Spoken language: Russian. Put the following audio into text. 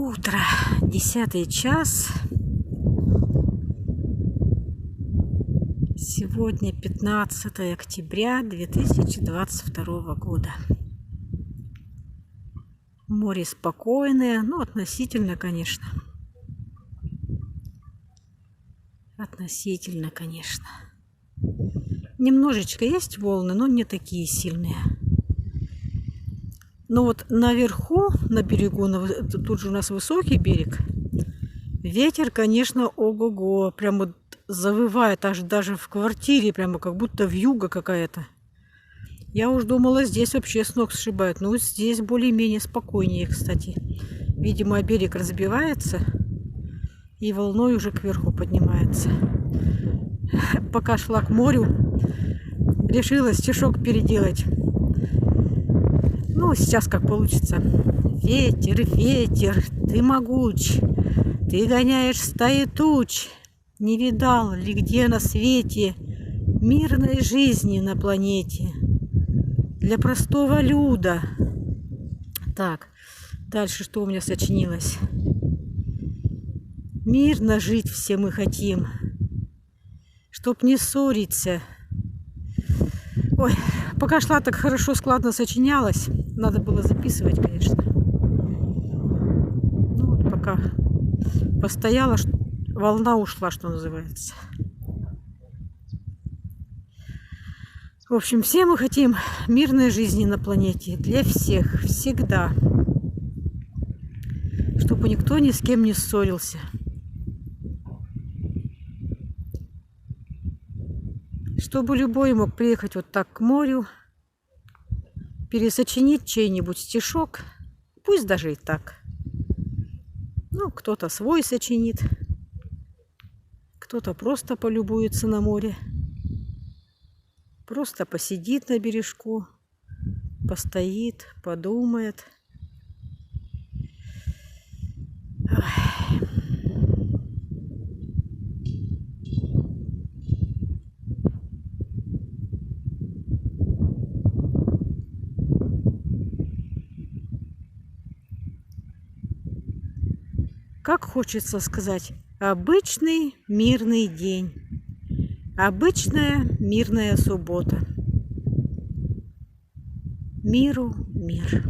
Утро, 10 час. Сегодня 15 октября 2022 года. Море спокойное, относительно, конечно. Относительно, конечно. Немножечко есть волны, но не такие сильные. Но вот наверху, на берегу, тут же у нас высокий берег, ветер, конечно, ого-го, прям вот завывает, аж даже в квартире, прямо как будто вьюга какая-то. Я уж думала, здесь вообще с ног сшибает. Ну, здесь более-менее спокойнее, кстати. Видимо, берег разбивается, и волной уже кверху поднимается. Пока шла к морю, решила стишок переделать. Ну, сейчас как получится. Ветер, ветер, ты могуч, ты гоняешь стаи туч. Не видал ли где на свете мирной жизни на планете для простого люда? Так, дальше что у меня сочинилось? Мирно жить все мы хотим, чтоб не ссориться. Ой, пока шла, так хорошо, складно сочинялась. Надо было записывать, конечно. Ну, вот пока постояла, волна ушла, что называется. В общем, все мы хотим мирной жизни на планете. Для всех, всегда. Чтобы никто ни с кем не ссорился. Чтобы любой мог приехать вот так к морю, пересочинить чей-нибудь стишок, пусть даже и так. Ну, кто-то свой сочинит, кто-то просто полюбуется на море, просто посидит на бережку, постоит, подумает. Ой. Как хочется сказать, обычный мирный день, обычная мирная суббота. Миру мир.